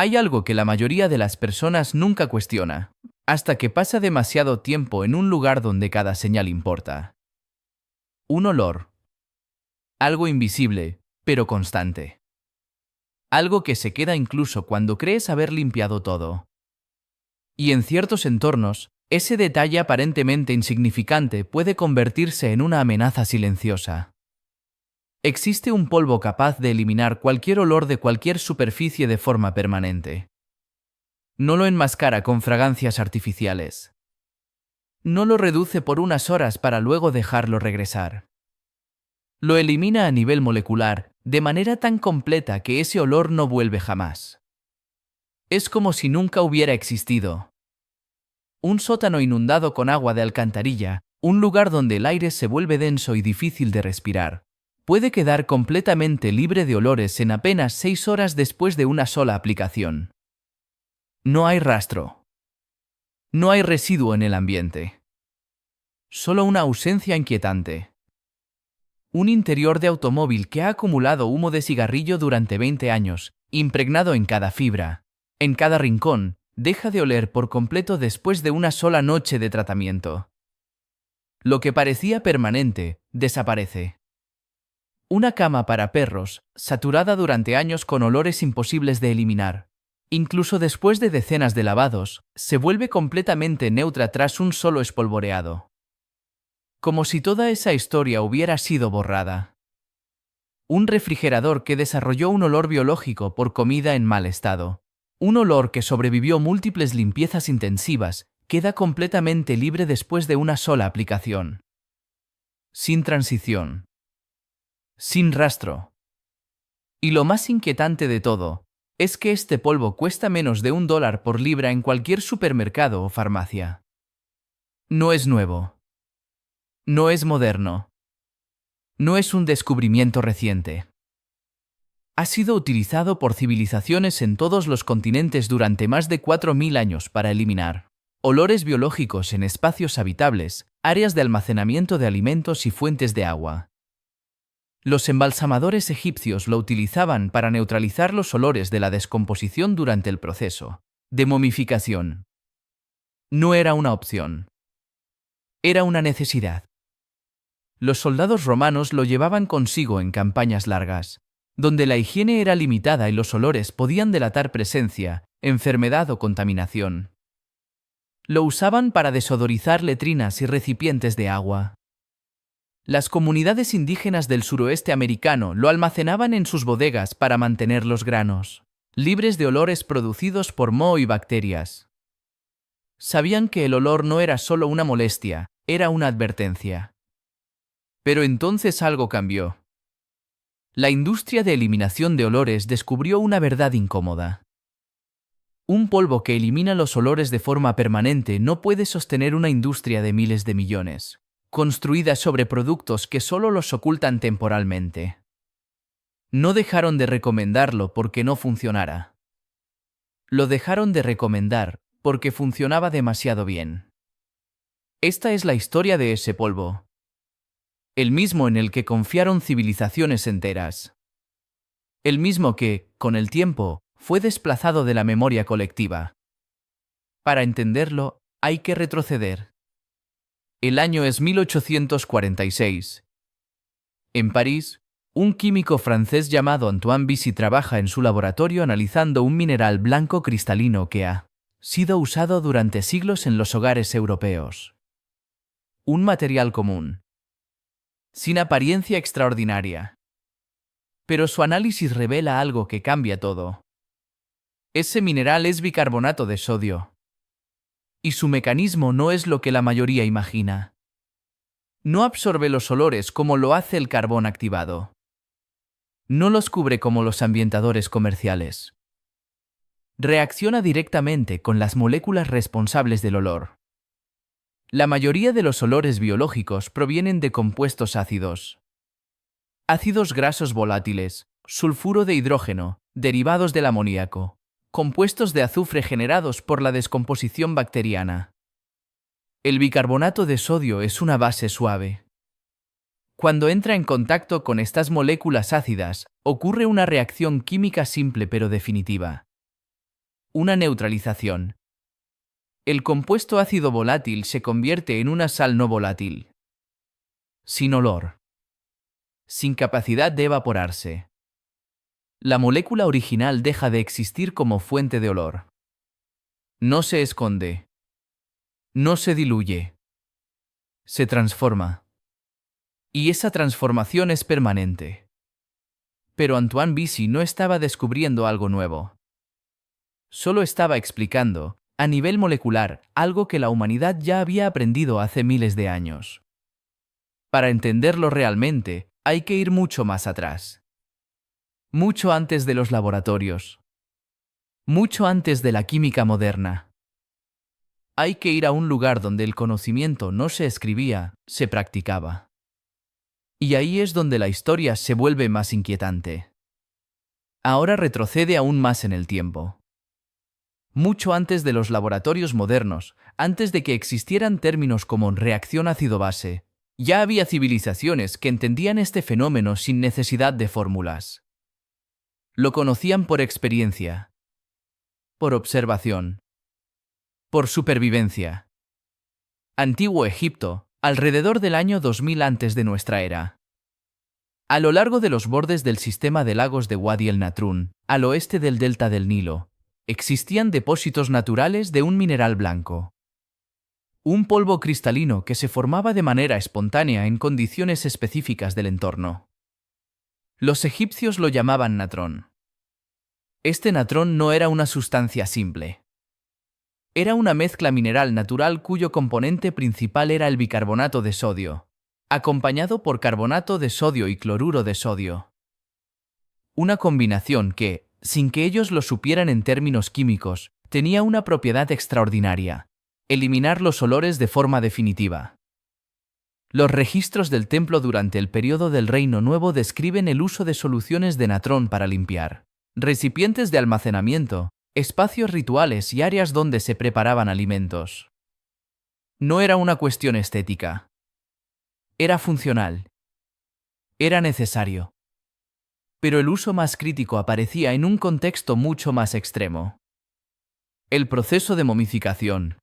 Hay algo que la mayoría de las personas nunca cuestiona, hasta que pasa demasiado tiempo en un lugar donde cada señal importa. Un olor. Algo invisible, pero constante. Algo que se queda incluso cuando crees haber limpiado todo. Y en ciertos entornos, ese detalle aparentemente insignificante puede convertirse en una amenaza silenciosa. Existe un polvo capaz de eliminar cualquier olor de cualquier superficie de forma permanente. No lo enmascara con fragancias artificiales. No lo reduce por unas horas para luego dejarlo regresar. Lo elimina a nivel molecular, de manera tan completa que ese olor no vuelve jamás. Es como si nunca hubiera existido. Un sótano inundado con agua de alcantarilla, un lugar donde el aire se vuelve denso y difícil de respirar, puede quedar completamente libre de olores en apenas 6 horas después de una sola aplicación. No hay rastro. No hay residuo en el ambiente. Solo una ausencia inquietante. Un interior de automóvil que ha acumulado humo de cigarrillo durante 20 años, impregnado en cada fibra, en cada rincón, deja de oler por completo después de una sola noche de tratamiento. Lo que parecía permanente, desaparece. Una cama para perros, saturada durante años con olores imposibles de eliminar. Incluso después de decenas de lavados, se vuelve completamente neutra tras un solo espolvoreado. Como si toda esa historia hubiera sido borrada. Un refrigerador que desarrolló un olor biológico por comida en mal estado. Un olor que sobrevivió múltiples limpiezas intensivas, queda completamente libre después de una sola aplicación. Sin transición. Sin rastro. Y lo más inquietante de todo, es que este polvo cuesta menos de $1 por libra en cualquier supermercado o farmacia. No es nuevo. No es moderno. No es un descubrimiento reciente. Ha sido utilizado por civilizaciones en todos los continentes durante más de 4000 años para eliminar olores biológicos en espacios habitables, áreas de almacenamiento de alimentos y fuentes de agua. Los embalsamadores egipcios lo utilizaban para neutralizar los olores de la descomposición durante el proceso de momificación. No era una opción. Era una necesidad. Los soldados romanos lo llevaban consigo en campañas largas, donde la higiene era limitada y los olores podían delatar presencia, enfermedad o contaminación. Lo usaban para desodorizar letrinas y recipientes de agua. Las comunidades indígenas del suroeste americano lo almacenaban en sus bodegas para mantener los granos, libres de olores producidos por moho y bacterias. Sabían que el olor no era solo una molestia, era una advertencia. Pero entonces algo cambió. La industria de eliminación de olores descubrió una verdad incómoda. Un polvo que elimina los olores de forma permanente no puede sostener una industria de miles de millones, construida sobre productos que solo los ocultan temporalmente. No dejaron de recomendarlo porque no funcionara. Lo dejaron de recomendar porque funcionaba demasiado bien. Esta es la historia de ese polvo. El mismo en el que confiaron civilizaciones enteras. El mismo que, con el tiempo, fue desplazado de la memoria colectiva. Para entenderlo, hay que retroceder. El año es 1846. En París, un químico francés llamado Antoine Bisi trabaja en su laboratorio analizando un mineral blanco cristalino que ha sido usado durante siglos en los hogares europeos. Un material común, sin apariencia extraordinaria. Pero su análisis revela algo que cambia todo. Ese mineral es bicarbonato de sodio. Y su mecanismo no es lo que la mayoría imagina. No absorbe los olores como lo hace el carbón activado. No los cubre como los ambientadores comerciales. Reacciona directamente con las moléculas responsables del olor. La mayoría de los olores biológicos provienen de compuestos ácidos. Ácidos grasos volátiles, sulfuro de hidrógeno, derivados del amoníaco, compuestos de azufre generados por la descomposición bacteriana. El bicarbonato de sodio es una base suave. Cuando entra en contacto con estas moléculas ácidas, ocurre una reacción química simple pero definitiva. Una neutralización. El compuesto ácido volátil se convierte en una sal no volátil. Sin olor. Sin capacidad de evaporarse. La molécula original deja de existir como fuente de olor. No se esconde. No se diluye. Se transforma. Y esa transformación es permanente. Pero Antoine Bisi no estaba descubriendo algo nuevo. Solo estaba explicando, a nivel molecular, algo que la humanidad ya había aprendido hace miles de años. Para entenderlo realmente, hay que ir mucho más atrás. Mucho antes de los laboratorios. Mucho antes de la química moderna. Hay que ir a un lugar donde el conocimiento no se escribía, se practicaba. Y ahí es donde la historia se vuelve más inquietante. Ahora retrocede aún más en el tiempo. Mucho antes de los laboratorios modernos, antes de que existieran términos como reacción ácido-base, ya había civilizaciones que entendían este fenómeno sin necesidad de fórmulas. Lo conocían por experiencia, por observación, por supervivencia. Antiguo Egipto, alrededor del año 2000 antes de nuestra era. A lo largo de los bordes del sistema de lagos de Wadi el Natrun, al oeste del delta del Nilo, existían depósitos naturales de un mineral blanco. Un polvo cristalino que se formaba de manera espontánea en condiciones específicas del entorno. Los egipcios lo llamaban natrón. Este natrón no era una sustancia simple. Era una mezcla mineral natural cuyo componente principal era el bicarbonato de sodio, acompañado por carbonato de sodio y cloruro de sodio. Una combinación que, sin que ellos lo supieran en términos químicos, tenía una propiedad extraordinaria: eliminar los olores de forma definitiva. Los registros del templo durante el periodo del Reino Nuevo describen el uso de soluciones de natrón para limpiar recipientes de almacenamiento, espacios rituales y áreas donde se preparaban alimentos. No era una cuestión estética. Era funcional. Era necesario. Pero el uso más crítico aparecía en un contexto mucho más extremo. El proceso de momificación.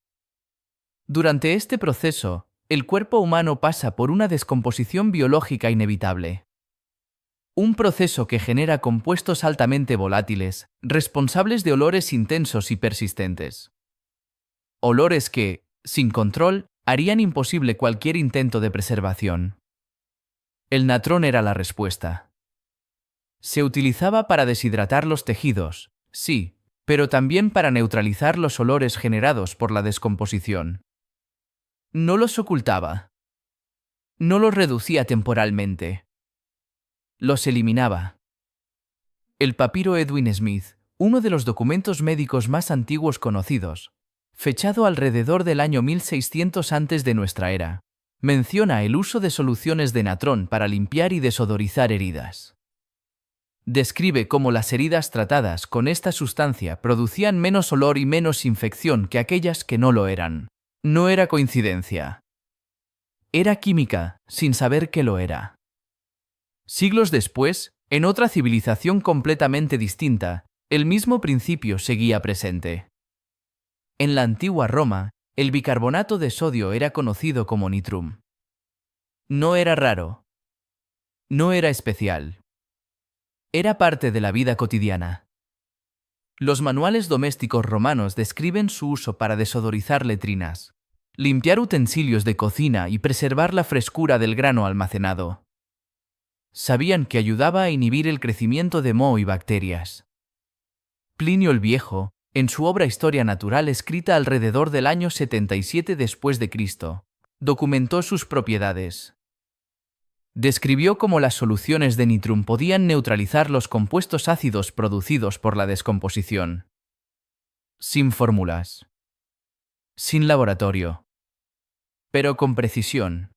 Durante este proceso, el cuerpo humano pasa por una descomposición biológica inevitable. Un proceso que genera compuestos altamente volátiles, responsables de olores intensos y persistentes. Olores que, sin control, harían imposible cualquier intento de preservación. El natrón era la respuesta. Se utilizaba para deshidratar los tejidos, sí, pero también para neutralizar los olores generados por la descomposición. No los ocultaba. No los reducía temporalmente. Los eliminaba. El papiro Edwin Smith, uno de los documentos médicos más antiguos conocidos, fechado alrededor del año 1600 antes de nuestra era, menciona el uso de soluciones de natrón para limpiar y desodorizar heridas. Describe cómo las heridas tratadas con esta sustancia producían menos olor y menos infección que aquellas que no lo eran. No era coincidencia. Era química, sin saber que lo era. Siglos después, en otra civilización completamente distinta, el mismo principio seguía presente. En la antigua Roma, el bicarbonato de sodio era conocido como nitrum. No era raro. No era especial. Era parte de la vida cotidiana. Los manuales domésticos romanos describen su uso para desodorizar letrinas, limpiar utensilios de cocina y preservar la frescura del grano almacenado. Sabían que ayudaba a inhibir el crecimiento de moho y bacterias. Plinio el Viejo, en su obra Historia Natural escrita alrededor del año 77 después de Cristo, documentó sus propiedades. Describió cómo las soluciones de nitrum podían neutralizar los compuestos ácidos producidos por la descomposición. Sin fórmulas. Sin laboratorio. Pero con precisión.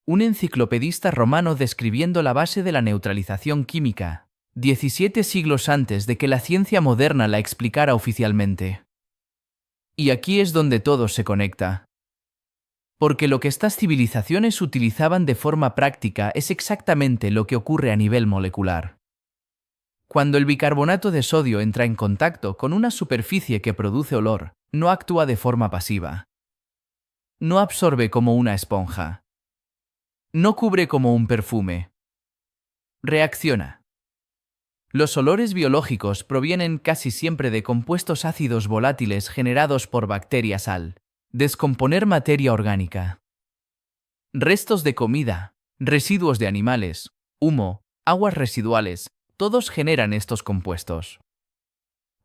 Un enciclopedista romano describiendo la base de la neutralización química, 17 siglos antes de que la ciencia moderna la explicara oficialmente. Y aquí es donde todo se conecta. Porque lo que estas civilizaciones utilizaban de forma práctica es exactamente lo que ocurre a nivel molecular. Cuando el bicarbonato de sodio entra en contacto con una superficie que produce olor, no actúa de forma pasiva. No absorbe como una esponja. No cubre como un perfume. Reacciona. Los olores biológicos provienen casi siempre de compuestos ácidos volátiles generados por bacterias al descomponer materia orgánica. Restos de comida, residuos de animales, humo, aguas residuales, todos generan estos compuestos.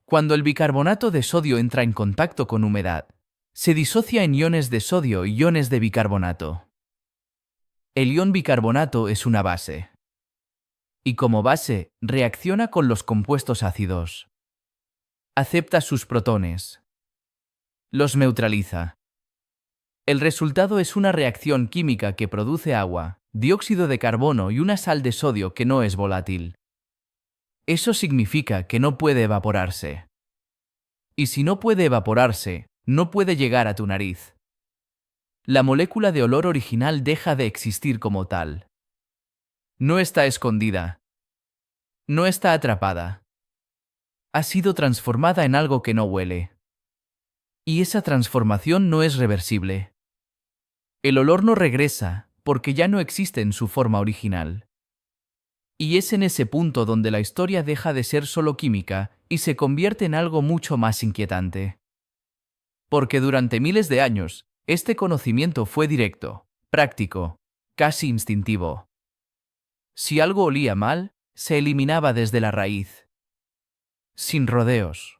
Cuando el bicarbonato de sodio entra en contacto con humedad, se disocia en iones de sodio y iones de bicarbonato. El ion bicarbonato es una base. Y como base, reacciona con los compuestos ácidos. Acepta sus protones. Los neutraliza. El resultado es una reacción química que produce agua, dióxido de carbono y una sal de sodio que no es volátil. Eso significa que no puede evaporarse. Y si no puede evaporarse, no puede llegar a tu nariz. La molécula de olor original deja de existir como tal. No está escondida. No está atrapada. Ha sido transformada en algo que no huele. Y esa transformación no es reversible. El olor no regresa porque ya no existe en su forma original. Y es en ese punto donde la historia deja de ser solo química y se convierte en algo mucho más inquietante. Porque durante miles de años, este conocimiento fue directo, práctico, casi instintivo. Si algo olía mal, se eliminaba desde la raíz. Sin rodeos.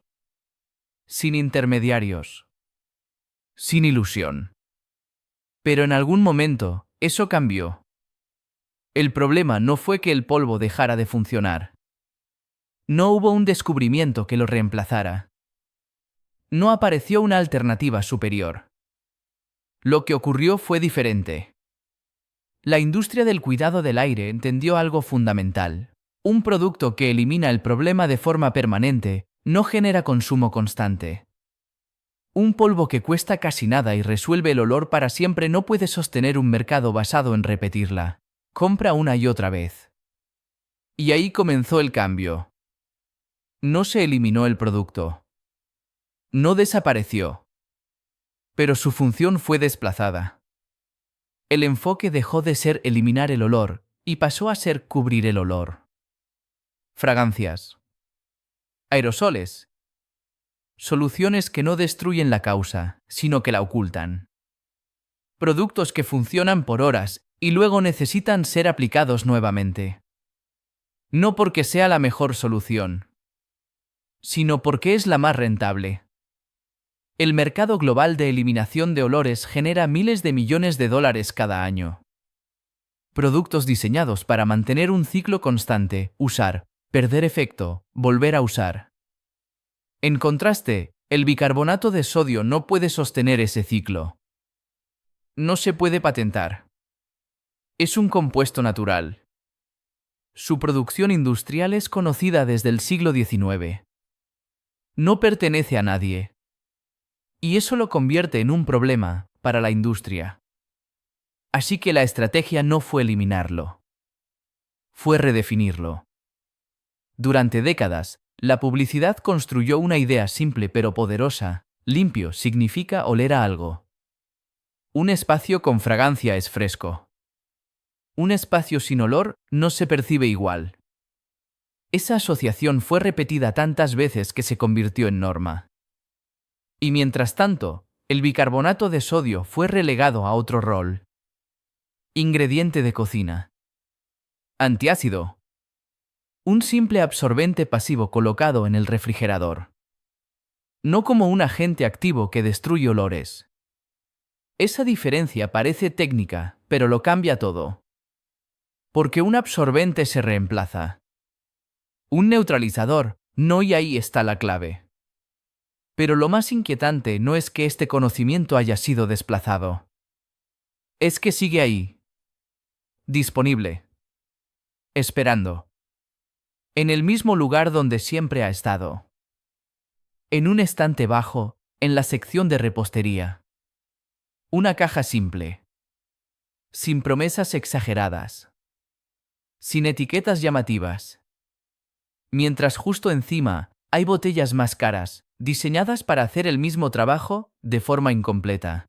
Sin intermediarios. Sin ilusión. Pero en algún momento, eso cambió. El problema no fue que el polvo dejara de funcionar. No hubo un descubrimiento que lo reemplazara. No apareció una alternativa superior. Lo que ocurrió fue diferente. La industria del cuidado del aire entendió algo fundamental. Un producto que elimina el problema de forma permanente no genera consumo constante. Un polvo que cuesta casi nada y resuelve el olor para siempre no puede sostener un mercado basado en repetirla. Compra una y otra vez. Y ahí comenzó el cambio. No se eliminó el producto. No desapareció. Pero su función fue desplazada. El enfoque dejó de ser eliminar el olor y pasó a ser cubrir el olor. Fragancias. Aerosoles. Soluciones que no destruyen la causa, sino que la ocultan. Productos que funcionan por horas y luego necesitan ser aplicados nuevamente. No porque sea la mejor solución, sino porque es la más rentable. El mercado global de eliminación de olores genera miles de millones de dólares cada año. Productos diseñados para mantener un ciclo constante, usar, perder efecto, volver a usar. En contraste, el bicarbonato de sodio no puede sostener ese ciclo. No se puede patentar. Es un compuesto natural. Su producción industrial es conocida desde el siglo XIX. No pertenece a nadie. Y eso lo convierte en un problema para la industria. Así que la estrategia no fue eliminarlo. Fue redefinirlo. Durante décadas, la publicidad construyó una idea simple pero poderosa. Limpio significa oler a algo. Un espacio con fragancia es fresco. Un espacio sin olor no se percibe igual. Esa asociación fue repetida tantas veces que se convirtió en norma. Y mientras tanto, el bicarbonato de sodio fue relegado a otro rol. Ingrediente de cocina. Antiácido. Un simple absorbente pasivo colocado en el refrigerador. No como un agente activo que destruye olores. Esa diferencia parece técnica, pero lo cambia todo. Porque un absorbente se reemplaza. Un neutralizador, no, y ahí está la clave. Pero lo más inquietante no es que este conocimiento haya sido desplazado. Es que sigue ahí. Disponible. Esperando. En el mismo lugar donde siempre ha estado. En un estante bajo, en la sección de repostería. Una caja simple. Sin promesas exageradas. Sin etiquetas llamativas. mientras justo encima hay botellas más caras, diseñadas para hacer el mismo trabajo de forma incompleta.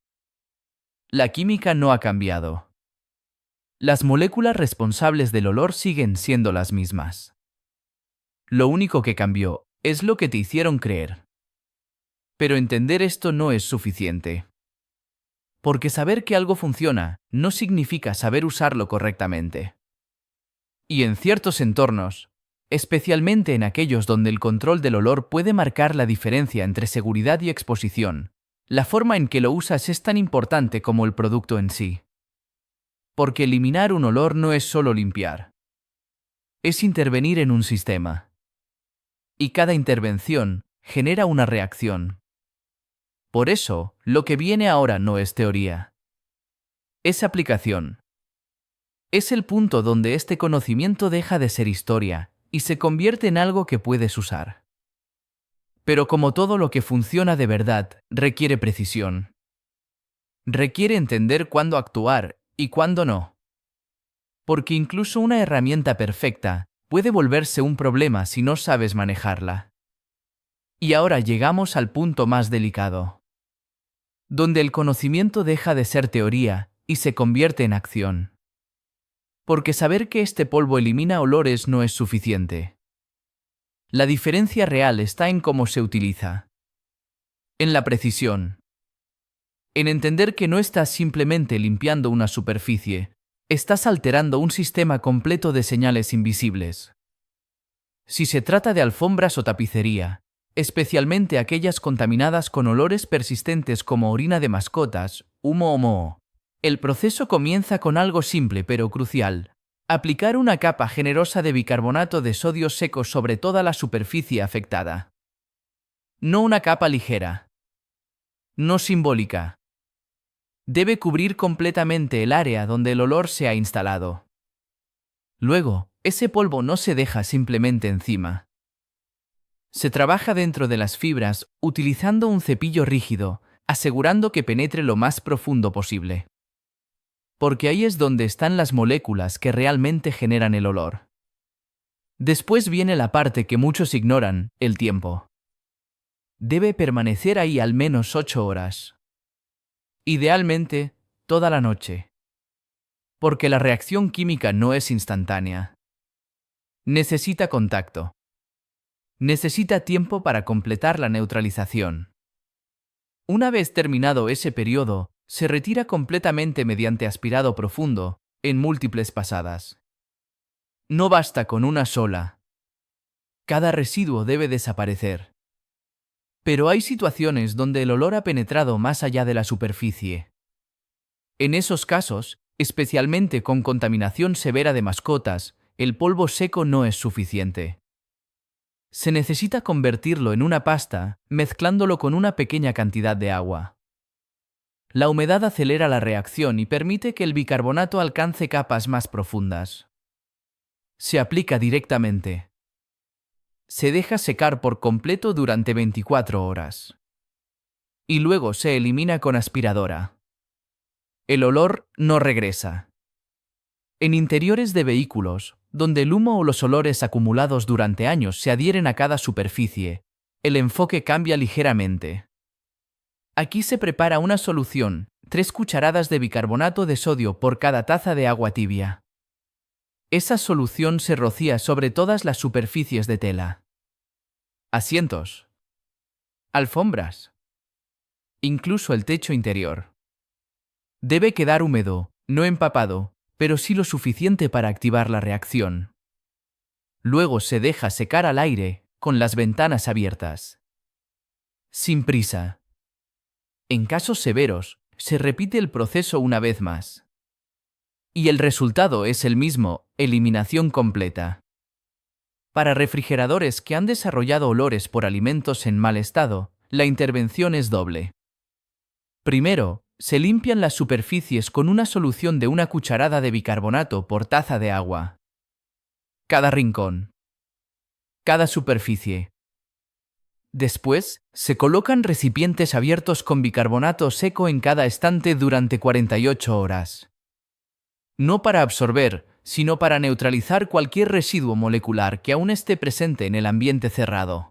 La química no ha cambiado. Las moléculas responsables del olor siguen siendo las mismas. Lo único que cambió es lo que te hicieron creer. Pero entender esto no es suficiente. Porque saber que algo funciona no significa saber usarlo correctamente. Y en ciertos entornos, especialmente en aquellos donde el control del olor puede marcar la diferencia entre seguridad y exposición, la forma en que lo usas es tan importante como el producto en sí. Porque eliminar un olor no es solo limpiar. Es intervenir en un sistema. Y cada intervención genera una reacción. Por eso, lo que viene ahora no es teoría. Es aplicación. Es el punto donde este conocimiento deja de ser historia y se convierte en algo que puedes usar. Pero como todo lo que funciona de verdad, requiere precisión. Requiere entender cuándo actuar y cuándo no. Porque incluso una herramienta perfecta puede volverse un problema si no sabes manejarla. Y ahora llegamos al punto más delicado, donde el conocimiento deja de ser teoría y se convierte en acción. Porque saber que este polvo elimina olores no es suficiente. La diferencia real está en cómo se utiliza. En la precisión. En entender que no estás simplemente limpiando una superficie, estás alterando un sistema completo de señales invisibles. Si se trata de alfombras o tapicería, especialmente aquellas contaminadas con olores persistentes como orina de mascotas, humo o moho, el proceso comienza con algo simple pero crucial: aplicar una capa generosa de bicarbonato de sodio seco sobre toda la superficie afectada. No una capa ligera. No simbólica. Debe cubrir completamente el área donde el olor se ha instalado. Luego, ese polvo no se deja simplemente encima. Se trabaja dentro de las fibras utilizando un cepillo rígido, asegurando que penetre lo más profundo posible. Porque ahí es donde están las moléculas que realmente generan el olor. Después viene la parte que muchos ignoran: el tiempo. Debe permanecer ahí al menos 8 horas. Idealmente, toda la noche. Porque la reacción química no es instantánea. Necesita contacto. Necesita tiempo para completar la neutralización. Una vez terminado ese periodo, se retira completamente mediante aspirado profundo, en múltiples pasadas. No basta con una sola. Cada residuo debe desaparecer. Pero hay situaciones donde el olor ha penetrado más allá de la superficie. En esos casos, especialmente con contaminación severa de mascotas, el polvo seco no es suficiente. Se necesita convertirlo en una pasta, mezclándolo con una pequeña cantidad de agua. La humedad acelera la reacción y permite que el bicarbonato alcance capas más profundas. Se aplica directamente. Se deja secar por completo durante 24 horas. Y luego se elimina con aspiradora. El olor no regresa. En interiores de vehículos, donde el humo o los olores acumulados durante años se adhieren a cada superficie, el enfoque cambia ligeramente. Aquí se prepara una solución: 3 cucharadas de bicarbonato de sodio por cada taza de agua tibia. Esa solución se rocía sobre todas las superficies de tela. Asientos. Alfombras. Incluso el techo interior. Debe quedar húmedo, no empapado, pero sí lo suficiente para activar la reacción. Luego se deja secar al aire, con las ventanas abiertas. Sin prisa. En casos severos, se repite el proceso una vez más. Y el resultado es el mismo: eliminación completa. Para refrigeradores que han desarrollado olores por alimentos en mal estado, la intervención es doble. Primero, se limpian las superficies con una solución de 1 cucharada de bicarbonato por taza de agua. Cada rincón. Cada superficie. Después, se colocan recipientes abiertos con bicarbonato seco en cada estante durante 48 horas. No para absorber, sino para neutralizar cualquier residuo molecular que aún esté presente en el ambiente cerrado.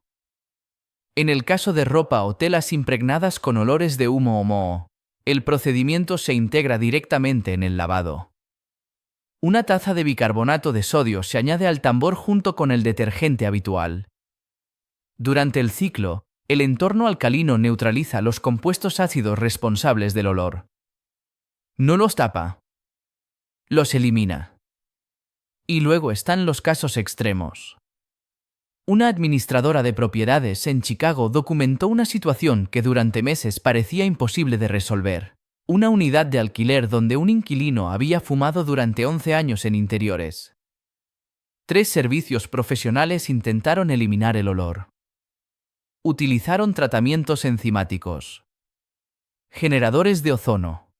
En el caso de ropa o telas impregnadas con olores de humo o moho, el procedimiento se integra directamente en el lavado. Una taza de bicarbonato de sodio se añade al tambor junto con el detergente habitual. Durante el ciclo, el entorno alcalino neutraliza los compuestos ácidos responsables del olor. No los tapa. Los elimina. Y luego están los casos extremos. Una administradora de propiedades en Chicago documentó una situación que durante meses parecía imposible de resolver. Una unidad de alquiler donde un inquilino había fumado durante 11 años en interiores. 3 servicios profesionales intentaron eliminar el olor. Utilizaron tratamientos enzimáticos, generadores de ozono,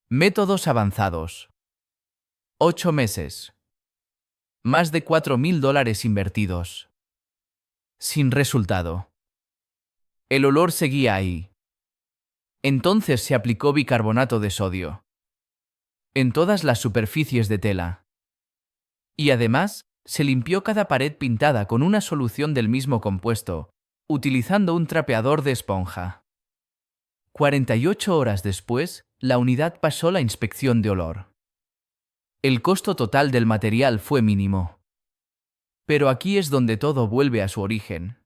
métodos avanzados. 8 meses. Más de $4.000 invertidos. Sin resultado. El olor seguía ahí. Entonces se aplicó bicarbonato de sodio en todas las superficies de tela. Y además, se limpió cada pared pintada con una solución del mismo compuesto, utilizando un trapeador de esponja. 48 horas después, la unidad pasó la inspección de olor. El costo total del material fue mínimo. Pero aquí es donde todo vuelve a su origen.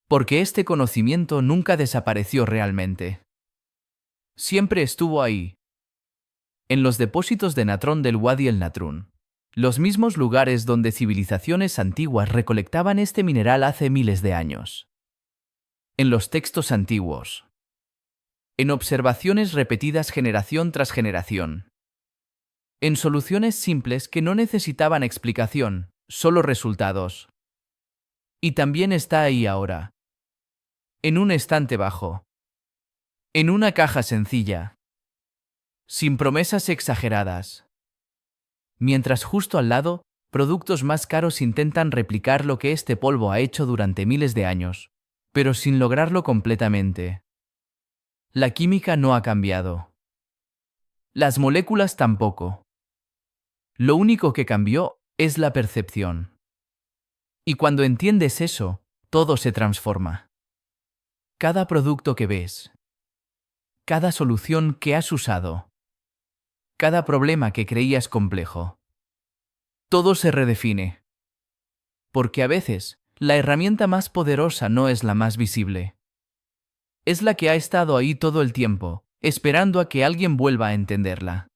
Porque este conocimiento nunca desapareció realmente. Siempre estuvo ahí. En los depósitos de natrón del Wadi el Natrun, los mismos lugares donde civilizaciones antiguas recolectaban este mineral hace miles de años. En los textos antiguos. En observaciones repetidas generación tras generación. En soluciones simples que no necesitaban explicación, solo resultados. Y también está ahí ahora. En un estante bajo. En una caja sencilla. Sin promesas exageradas. Mientras justo al lado, productos más caros intentan replicar lo que este polvo ha hecho durante miles de años, pero sin lograrlo completamente. La química no ha cambiado. Las moléculas tampoco. Lo único que cambió es la percepción. Y cuando entiendes eso, todo se transforma. Cada producto que ves. Cada solución que has usado. Cada problema que creías complejo. Todo se redefine. Porque a veces, la herramienta más poderosa no es la más visible. Es la que ha estado ahí todo el tiempo, esperando a que alguien vuelva a entenderla.